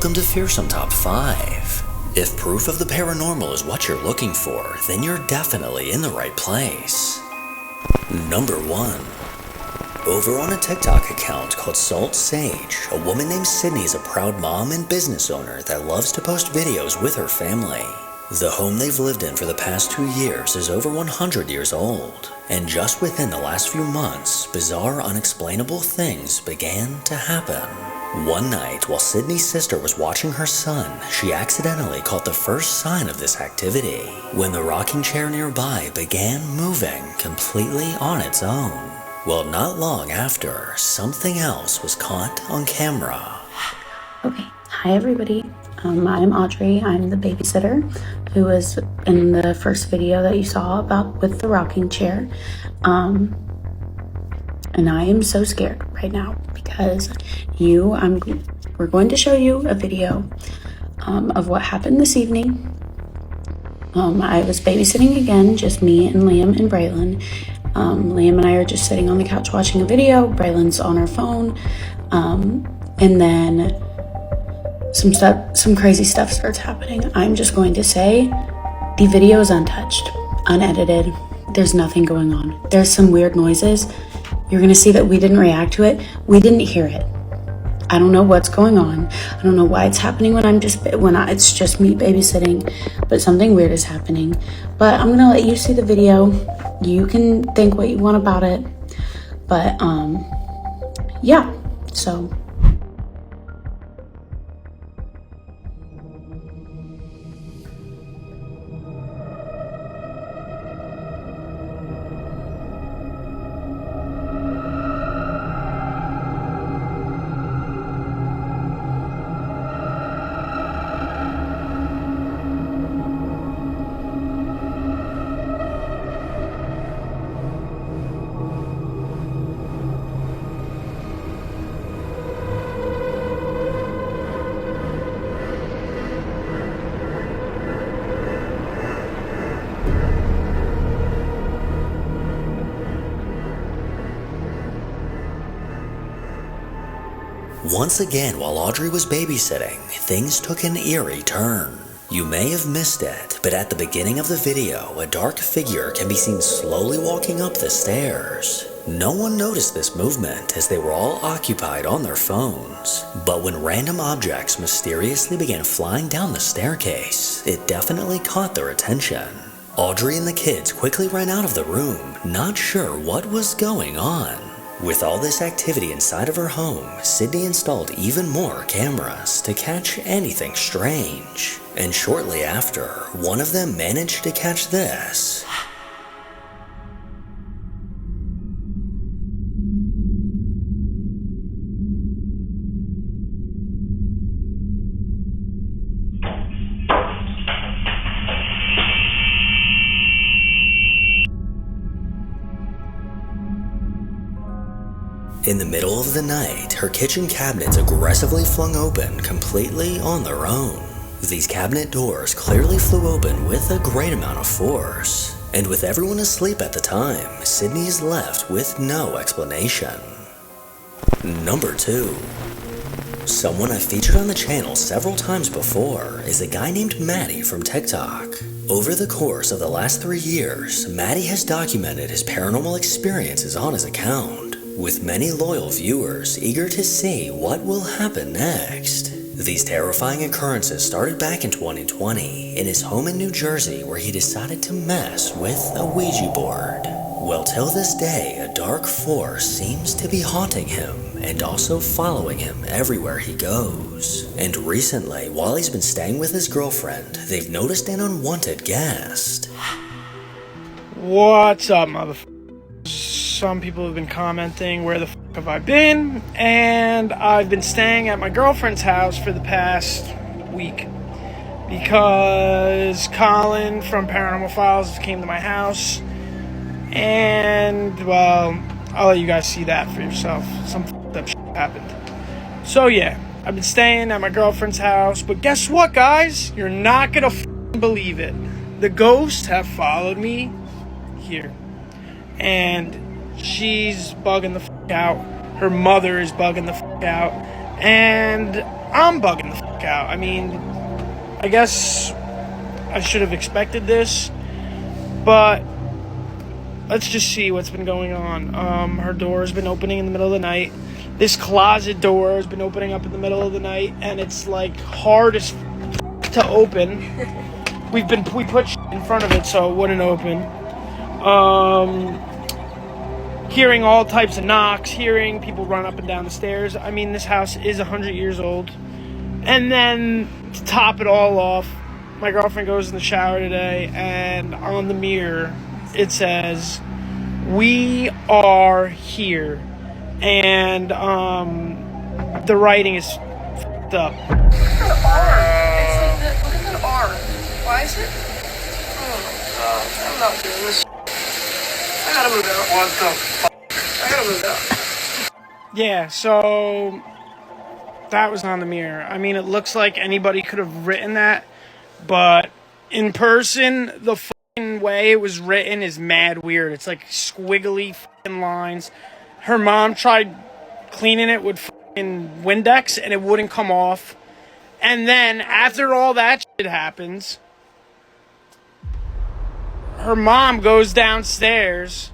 Welcome to Fearsome Top 5. If proof of the paranormal is what you're looking for, then you're definitely in the right place. Number 1. Over on a TikTok account called Salt Sage, a woman named Sydney is a proud mom and business owner that loves to post videos with her family. The home they've lived in for the past 2 years is over 100 years old, and just within the last few months, bizarre, unexplainable things began to happen. One night, while Sydney's sister was watching her son, she accidentally caught the first sign of this activity when the rocking chair nearby began moving completely on its own. Well, not long after, something else was caught on camera. Okay, hi everybody. I'm Audrey. I'm the babysitter who was in the first video that you saw about with the rocking chair. And I am so scared right now because we're going to show you a video of what happened this evening. I was babysitting again, just me and Liam and Braylon. Liam and I are just sitting on the couch watching a video. Braylon's on her phone. And then some crazy stuff starts happening. I'm just going to say the video is untouched, unedited. There's nothing going on. There's some weird noises. You're going to see that we didn't react to it. We didn't hear it. I don't know what's going on. I don't know why it's happening it's just me babysitting, but something weird is happening. But I'm going to let you see the video. You can think what you want about it. But, yeah. So... Once again, while Audrey was babysitting, things took an eerie turn. You may have missed it, but at the beginning of the video, a dark figure can be seen slowly walking up the stairs. No one noticed this movement as they were all occupied on their phones. But when random objects mysteriously began flying down the staircase, it definitely caught their attention. Audrey and the kids quickly ran out of the room, not sure what was going on. With all this activity inside of her home, Sydney installed even more cameras to catch anything strange. And shortly after, one of them managed to catch this. In the middle of the night, her kitchen cabinets aggressively flung open completely on their own. These cabinet doors clearly flew open with a great amount of force. And with everyone asleep at the time, Sydney is left with no explanation. Number 2. Someone I've featured on the channel several times before is a guy named Matty from TikTok. Over the course of the last 3 years, Matty has documented his paranormal experiences on his account, with many loyal viewers eager to see what will happen next. These terrifying occurrences started back in 2020 in his home in New Jersey, where he decided to mess with a Ouija board. Well, till this day, a dark force seems to be haunting him and also following him everywhere he goes. And recently, while he's been staying with his girlfriend, they've noticed an unwanted guest. What's up, motherfucker? Some people have been commenting, where the f*** have I been? And I've been staying at my girlfriend's house for the past week because Colin from Paranormal Files came to my house, and, well, I'll let you guys see that for yourself. Some f***ed up shit happened. So yeah, I've been staying at my girlfriend's house, but guess what, guys? You're not gonna f***ing believe it. The ghosts have followed me here, and she's bugging the f*** out. Her mother is bugging the f*** out. And I'm bugging the fuck out. I mean, I guess I should have expected this, but let's just see what's been going on. Her door has been opening in the middle of the night. This closet door has been opening up in the middle of the night, and it's like hard as to open. We put shit in front of it so it wouldn't open. Hearing all types of knocks, hearing people run up and down the stairs. I mean, this house is 100 years old. And then to top it all off, my girlfriend goes in the shower today, and on the mirror it says, "We are here." And the writing is f***ed up. Look at the R. It's like look at the R. Why is it? Oh, I'm not doing this. I gotta move out. What the fuck? I gotta move out. Yeah, so that was on the mirror. I mean, it looks like anybody could have written that, but in person, the fucking way it was written is mad weird. It's like squiggly fucking lines. Her mom tried cleaning it with fucking Windex and it wouldn't come off. And then after all that shit happens, her mom goes downstairs,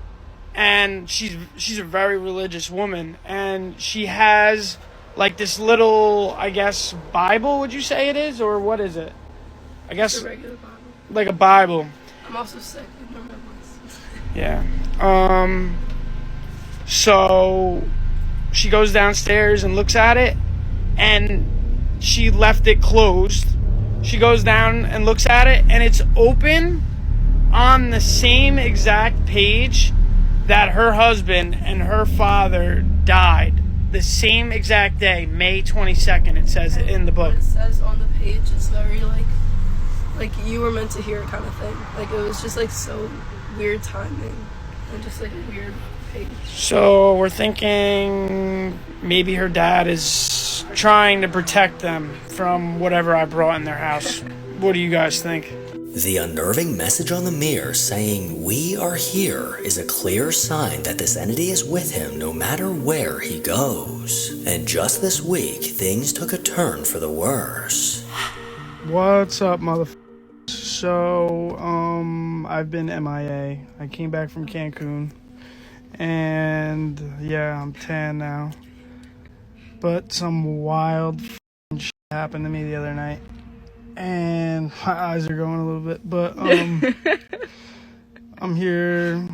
and she's a very religious woman, and she has like this little, I guess, Bible, would you say it is, or what is it? I guess It's a regular Bible. like a Bible. I'm also sick. Ignore my voice. Yeah. So she goes downstairs and looks at it, and she left it closed. She goes down and looks at it, and it's open on the same exact page that her husband and her father died. The same exact day, May 22nd, it says it in the book. What it says on the page is very like you were meant to hear kind of thing. Like it was just like so weird timing and just like a weird page. So we're thinking maybe her dad is trying to protect them from whatever I brought in their house. What do you guys think? The unnerving message on the mirror saying "We are here" is a clear sign that this entity is with him no matter where he goes. And just this week, things took a turn for the worse. What's up, motherfuckers? So, I've been MIA. I came back from Cancun. And, yeah, I'm tan now. But some wild shit happened to me the other night. And my eyes are going a little bit. But, I'm here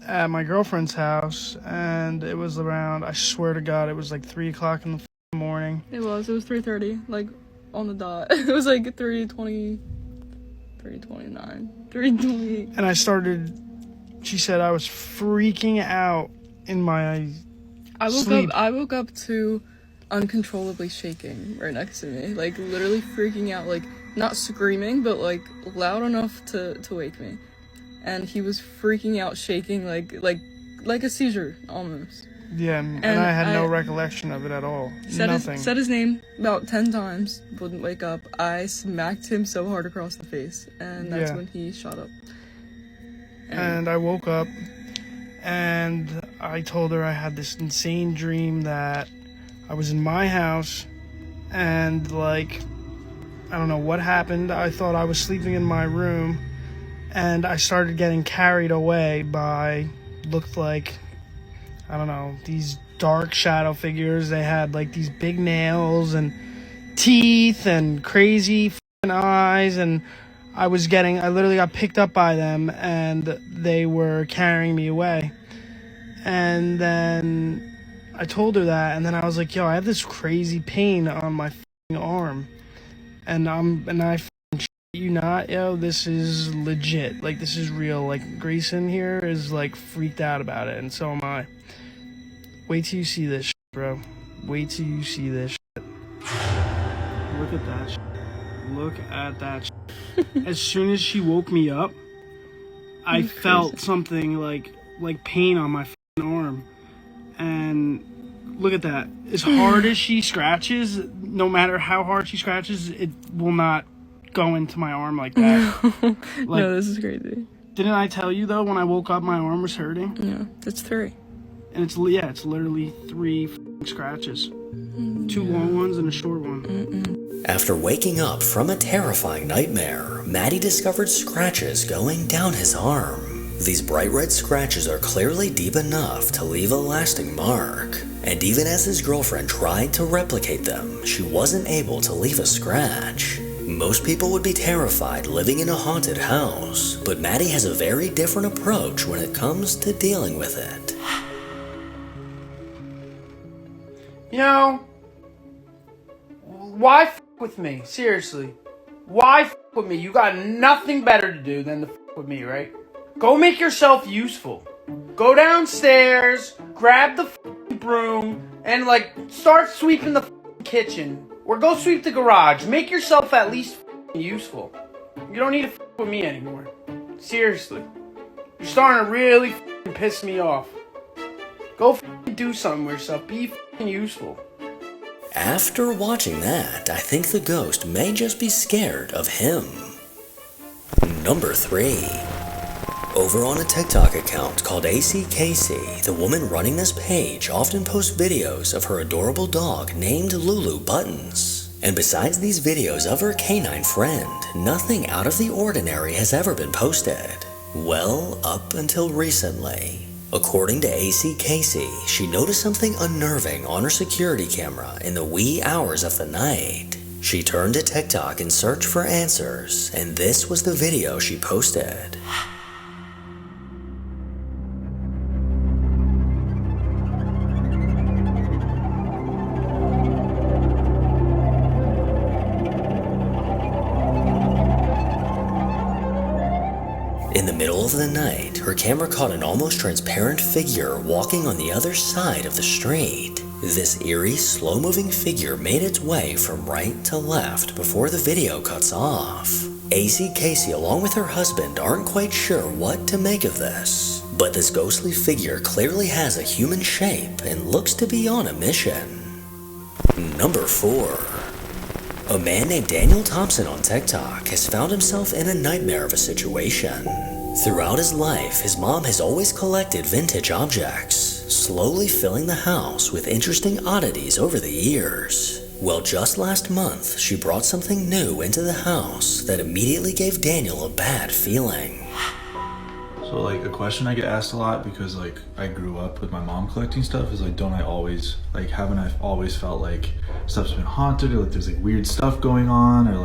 at my girlfriend's house. And it was around, I swear to God, it was like 3 o'clock in the morning. It was 3:30, like, on the dot. It was like 3:20, 3:29, 3:20. And I started, she said I was freaking out in my sleep. I woke up to uncontrollably shaking right next to me, like literally freaking out, like not screaming, but like loud enough to wake me. And he was freaking out, shaking like a seizure almost. Yeah, and I had no recollection of it at all. Nothing. Said his name about 10 times, wouldn't wake up. I smacked him so hard across the face, and that's when he shot up. And I woke up, and I told her I had this insane dream that I was in my house, and like, I don't know what happened. I thought I was sleeping in my room, and I started getting carried away by, looked like, I don't know, these dark shadow figures. They had like these big nails and teeth and crazy f***ing eyes, and I literally got picked up by them, and they were carrying me away. And then I told her that, and then I was like, yo, I have this crazy pain on my f***ing arm, and I f***ing shit you not, yo, this is legit, like this is real. Like Grayson here is like freaked out about it, and so am I. Wait till you see this shit, bro. Wait till you see this shit. Look at that shit. Look at that shit. As soon as she woke me up, I felt something like pain on my f***ing arm. And look at that. As hard as she scratches, no matter how hard she scratches, it will not go into my arm like that. No, this is crazy. Didn't I tell you, though, when I woke up, my arm was hurting? Yeah, it's 3. And it's literally 3 scratches. 2 long ones and a short one. After waking up from a terrifying nightmare, Maddie discovered scratches going down his arm. These bright red scratches are clearly deep enough to leave a lasting mark. And even as his girlfriend tried to replicate them, she wasn't able to leave a scratch. Most people would be terrified living in a haunted house, but Maddie has a very different approach when it comes to dealing with it. You know, why f with me? Seriously. Why f with me? You got nothing better to do than to f with me, right? Go make yourself useful. Go downstairs, grab the broom, and start sweeping the kitchen. Or go sweep the garage. Make yourself at least useful. You don't need to with me anymore. Seriously. You're starting to really piss me off. Go do something with yourself. Be useful. After watching that, I think the ghost may just be scared of him. Number 3. Over on a TikTok account called AC Casey, the woman running this page often posts videos of her adorable dog named Lulu Buttons. And besides these videos of her canine friend, nothing out of the ordinary has ever been posted. Well, up until recently. According to AC Casey, she noticed something unnerving on her security camera in the wee hours of the night. She turned to TikTok in search for answers, and this was the video she posted. In the middle of the night, her camera caught an almost transparent figure walking on the other side of the street. This eerie, slow-moving figure made its way from right to left before the video cuts off. AC Casey, along with her husband, aren't quite sure what to make of this. But this ghostly figure clearly has a human shape and looks to be on a mission. Number 4. A man named Daniel Thompson on TikTok has found himself in a nightmare of a situation. Throughout his life, his mom has always collected vintage objects, slowly filling the house with interesting oddities over the years. Well, just last month, she brought something new into the house that immediately gave Daniel a bad feeling. So a question I get asked a lot because I grew up with my mom collecting stuff is haven't I always felt like stuff's been haunted or there's weird stuff going on or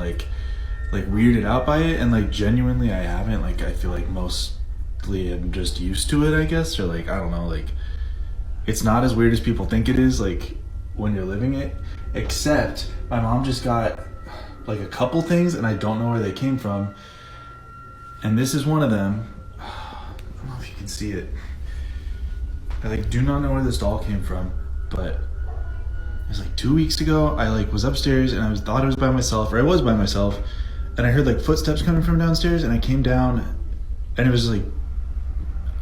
weirded out by it, and genuinely I haven't. I feel mostly I'm just used to it, I guess, or I don't know, it's not as weird as people think it is when you're living it, except my mom just got a couple things and I don't know where they came from, and this is one of them. I don't know if you can see it. I do not know where this doll came from, but it was 2 weeks ago. I was upstairs and I thought I was by myself, or I was by myself, and I heard footsteps coming from downstairs, and I came down and it was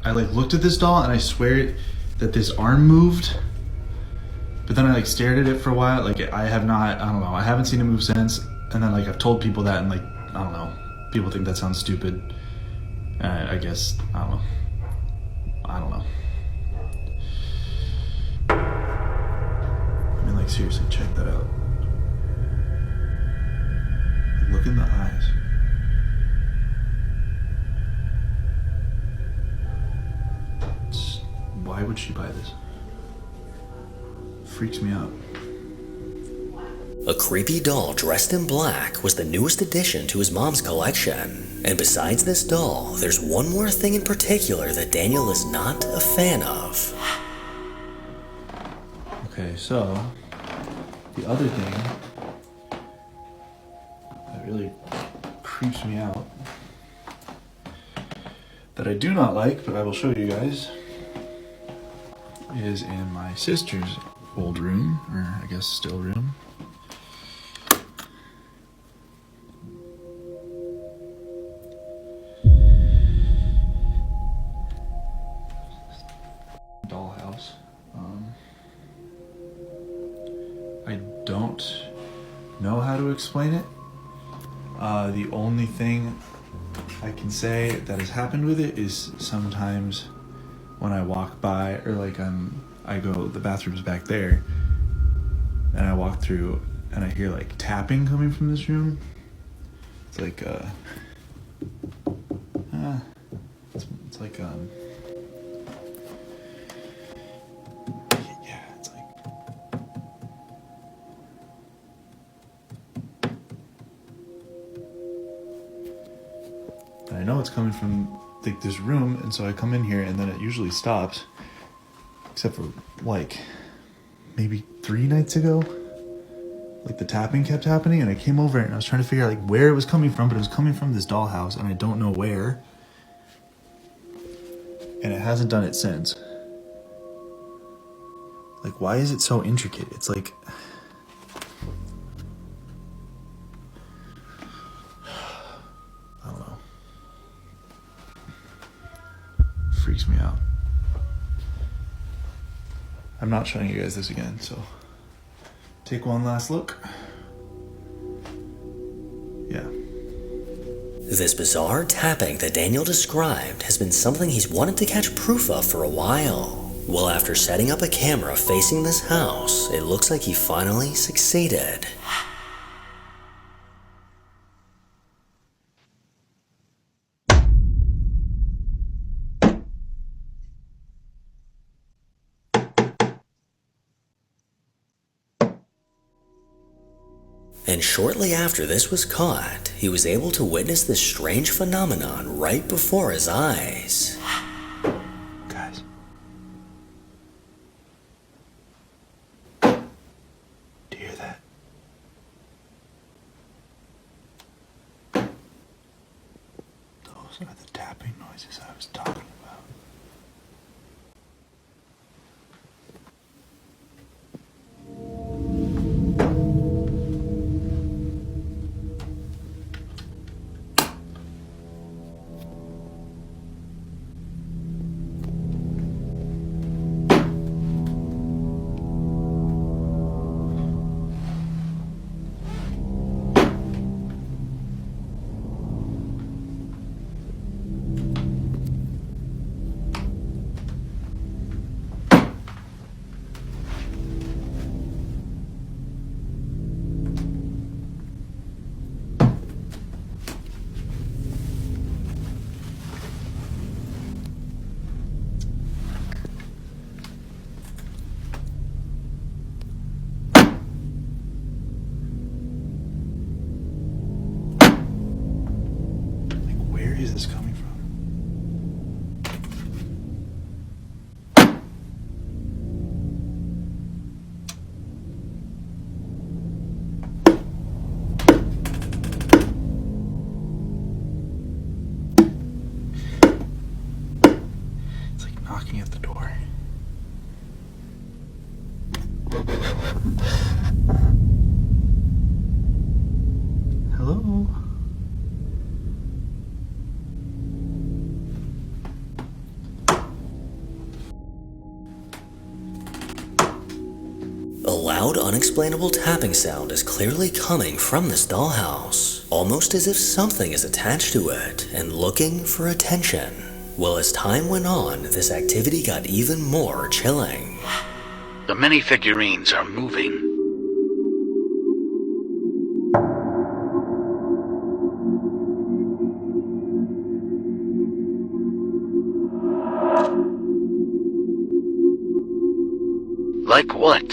I looked at this doll and I swear that this arm moved, but then I stared at it for a while. I haven't seen it move since, and then I've told people that, and I don't know, people think that sounds stupid. I guess, I don't know. I mean, seriously, check that out. Look in the eyes. Why would she buy this? Freaks me out. A creepy doll dressed in black was the newest addition to his mom's collection. And besides this doll, there's one more thing in particular that Daniel is not a fan of. Okay, so the other thing that really creeps me out, that I do not like, but I will show you guys, is in my sister's old room, or I guess still room. Dollhouse. I don't know how to explain it. The only thing I can say that has happened with it is sometimes when I walk by, or I go, the bathroom's back there, and I walk through and I hear like tapping coming from this room. It's like it's like yeah, it's like and I know it's coming from like this room, and so I come in here and then it usually stops, except for like maybe 3 nights ago, like the tapping kept happening, and I came over and I was trying to figure out like where it was coming from, but it was coming from this dollhouse and I don't know where, and it hasn't done it since. Like, why is it so intricate? It's like I don't know. Freaks me out. I'm not showing you guys this again, so take one last look. Yeah. This bizarre tapping that Daniel described has been something he's wanted to catch proof of for a while. Well, after setting up a camera facing this house, it looks like he finally succeeded. And shortly after this was caught, he was able to witness this strange phenomenon right before his eyes. Guys. Do you hear that? Those are the tapping noises I was talking about. Where is this coming from? It's like knocking at the door. Hello? A loud, unexplainable tapping sound is clearly coming from this dollhouse, almost as if something is attached to it and looking for attention. Well, as time went on, this activity got even more chilling. The many figurines are moving. Like what?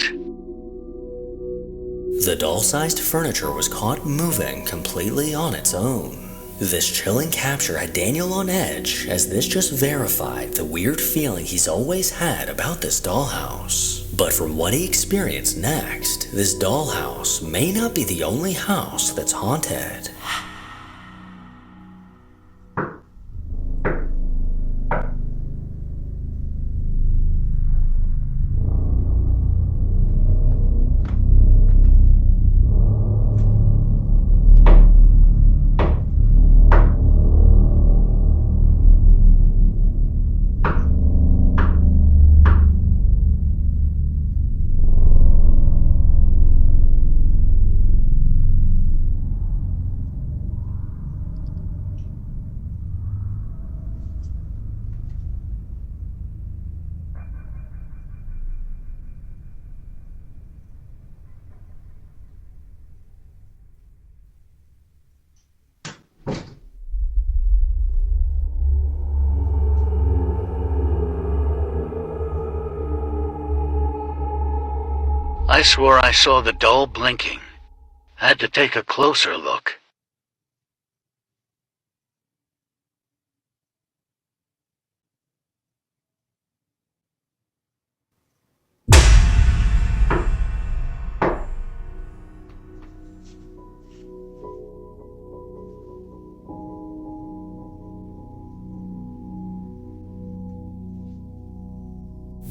The doll-sized furniture was caught moving completely on its own. This chilling capture had Daniel on edge, as this just verified the weird feeling he's always had about this dollhouse. But from what he experienced next, this dollhouse may not be the only house that's haunted. I swore I saw the doll blinking. Had to take a closer look.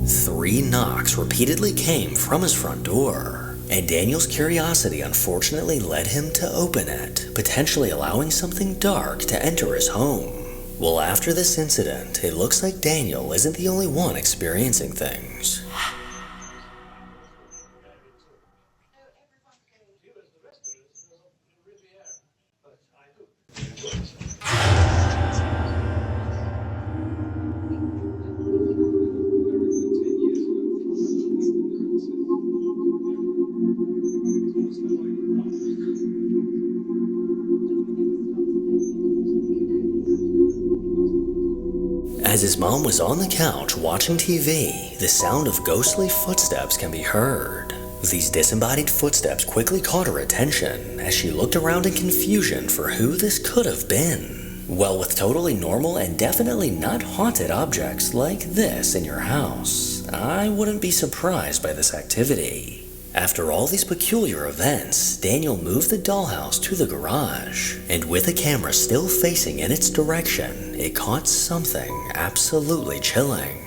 Three knocks repeatedly came from his front door, and Daniel's curiosity unfortunately led him to open it, potentially allowing something dark to enter his home. Well, after this incident, it looks like Daniel isn't the only one experiencing things. As his mom was on the couch watching TV, the sound of ghostly footsteps can be heard. These disembodied footsteps quickly caught her attention as she looked around in confusion for who this could have been. Well, with totally normal and definitely not haunted objects like this in your house, I wouldn't be surprised by this activity. After all these peculiar events, Daniel moved the dollhouse to the garage, and with the camera still facing in its direction, it caught something absolutely chilling.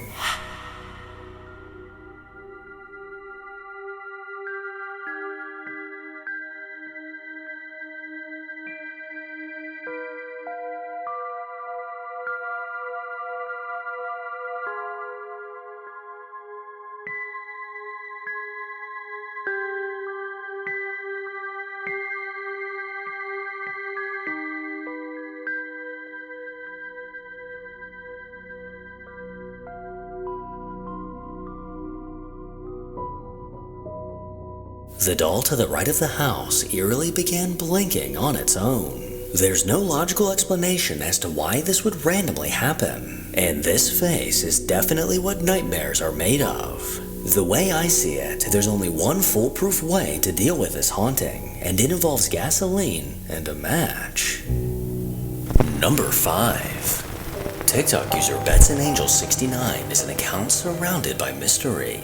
The doll to the right of the house eerily began blinking on its own. There's no logical explanation as to why this would randomly happen, and this face is definitely what nightmares are made of. The way I see it, there's only one foolproof way to deal with this haunting, and it involves gasoline and a match. Number 5. TikTok user BetsandAngel69 is an account surrounded by mystery.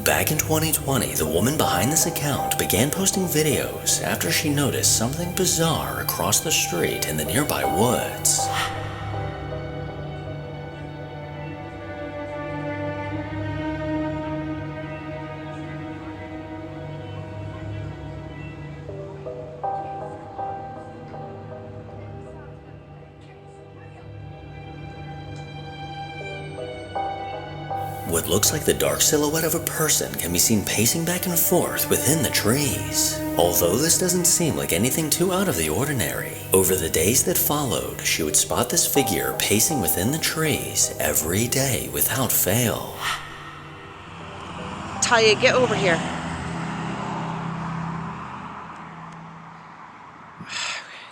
Back in 2020, the woman behind this account began posting videos after she noticed something bizarre across the street in the nearby woods. What looks like the dark silhouette of a person can be seen pacing back and forth within the trees. Although this doesn't seem like anything too out of the ordinary, over the days that followed, she would spot this figure pacing within the trees every day without fail. Talia, get over here.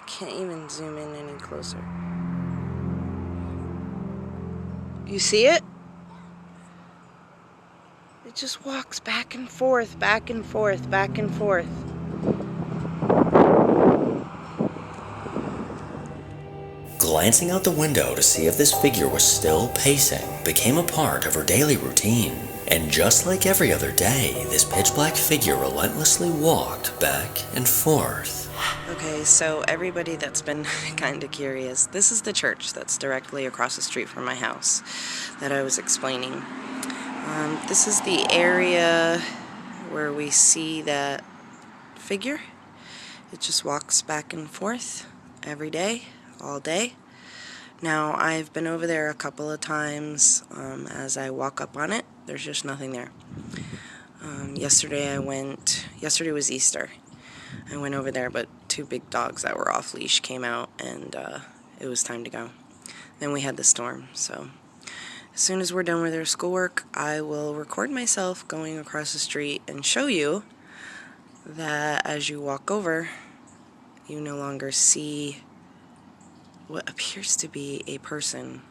Can't even zoom in any closer. You see it? It just walks back and forth, back and forth, back and forth. Glancing out the window to see if this figure was still pacing became a part of her daily routine. And just like every other day, this pitch-black figure relentlessly walked back and forth. Okay, so everybody that's been kind of curious, this is the church that's directly across the street from my house that I was explaining. This is the area where we see that figure. It just walks back and forth every day, all day. Now, I've been over there a couple of times. As I walk up on it, there's just nothing there. Yesterday was Easter. I went over there, but 2 big dogs that were off leash came out, and it was time to go. Then we had the storm, so as soon as we're done with our schoolwork, I will record myself going across the street and show you that as you walk over, you no longer see what appears to be a person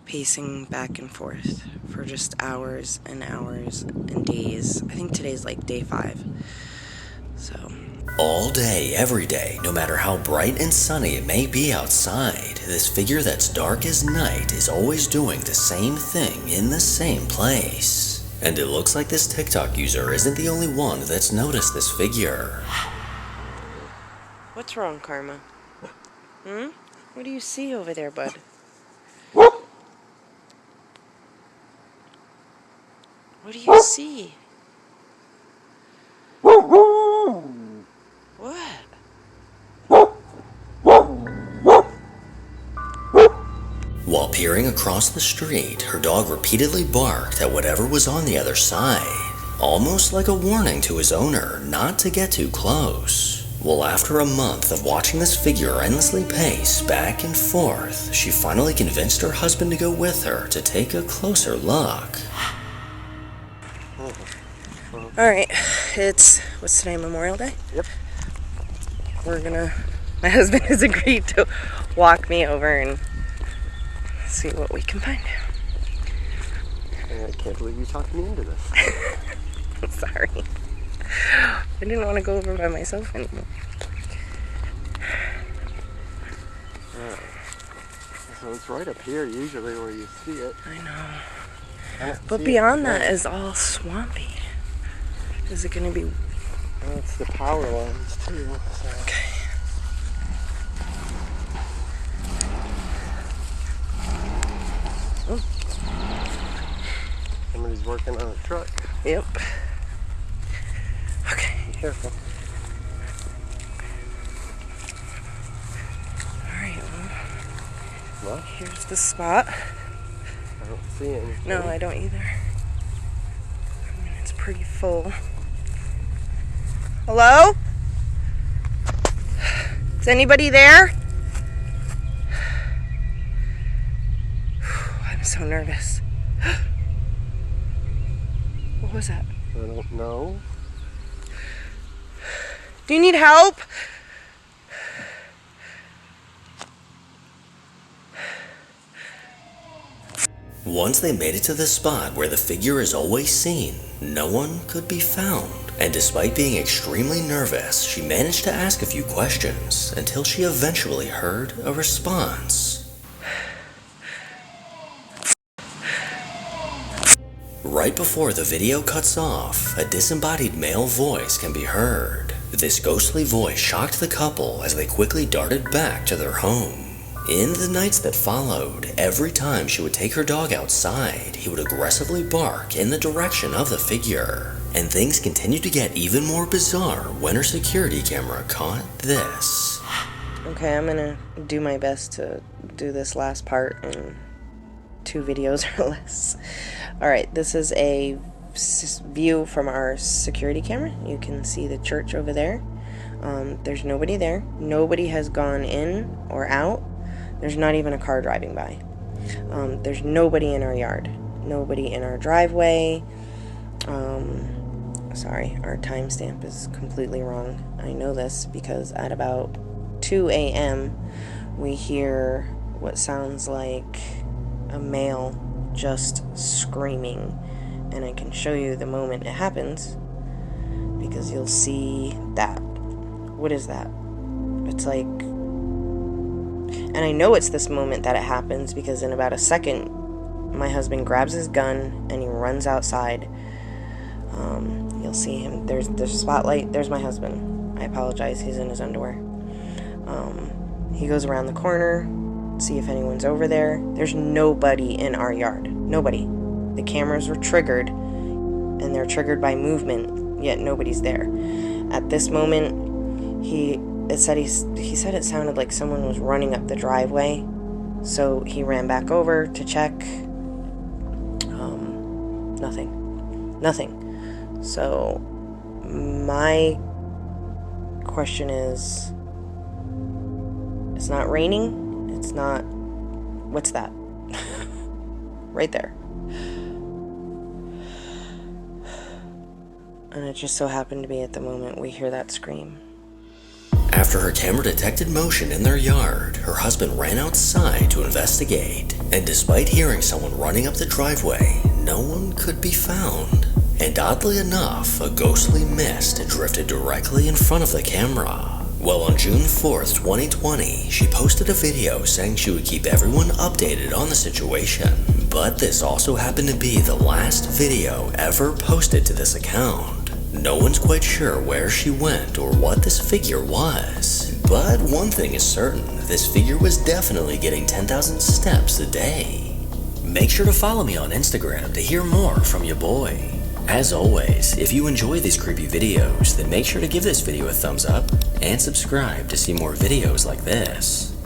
pacing back and forth for just hours and hours and days. I think today's like day 5. So All day, every day, no matter how bright and sunny it may be outside, this figure that's dark as night is always doing the same thing in the same place. And it looks like this TikTok user isn't the only one that's noticed this figure. what's wrong, Karma? What do you see over there, bud? What do you see? What? While peering across the street, her dog repeatedly barked at whatever was on the other side, almost like a warning to his owner not to get too close. Well, after a month of watching this figure endlessly pace back and forth, she finally convinced her husband to go with her to take a closer look. Alright, what's today, Memorial Day? Yep. My husband has agreed to walk me over and see what we can find. I can't believe you talked me into this. I'm sorry. I didn't want to go over by myself anymore. So it's right up here usually where you see it. I know. But beyond that is all swampy. Is it going to be... Well, it's the power lines too. So. Okay. Oh. Somebody's working on a truck. Yep. Okay. Be careful. Alright, Well, here's the spot. I don't see anything. No, I don't either. I mean, it's pretty full. Hello? Is anybody there? I'm so nervous. What was that? I don't know. Do you need help? Once they made it to the spot where the figure is always seen, no one could be found. And despite being extremely nervous, she managed to ask a few questions until she eventually heard a response. Right before the video cuts off, a disembodied male voice can be heard. This ghostly voice shocked the couple as they quickly darted back to their home. In the nights that followed, every time she would take her dog outside, he would aggressively bark in the direction of the figure. And things continued to get even more bizarre when her security camera caught this. Okay, I'm gonna do my best to do this last part in 2 videos or less. Alright, this is a view from our security camera. You can see the church over there. There's nobody there. Nobody has gone in or out. There's not even a car driving by. There's nobody in our yard. Nobody in our driveway. Sorry, our timestamp is completely wrong. I know this because at about 2 a.m. we hear what sounds like a male just screaming. And I can show you the moment it happens because you'll see that. What is that? It's like... And I know it's this moment that it happens because in about a second, my husband grabs his gun and he runs outside. You'll see him. There's the spotlight. There's my husband. I apologize. He's in his underwear. He goes around the corner, see if anyone's over there. There's nobody in our yard. Nobody. The cameras were triggered, and they're triggered by movement, yet nobody's there. At this moment, he said it sounded like someone was running up the driveway, so he ran back over to check. Nothing. So my question is, it's not raining, it's not, what's that? Right there. And it just so happened to be at the moment we hear that scream. After her camera detected motion in their yard, her husband ran outside to investigate. And despite hearing someone running up the driveway, no one could be found. And oddly enough, a ghostly mist drifted directly in front of the camera. Well, on June 4th, 2020, she posted a video saying she would keep everyone updated on the situation. But this also happened to be the last video ever posted to this account. No one's quite sure where she went or what this figure was. But one thing is certain, this figure was definitely getting 10,000 steps a day. Make sure to follow me on Instagram to hear more from your boy. As always, if you enjoy these creepy videos, then make sure to give this video a thumbs up and subscribe to see more videos like this.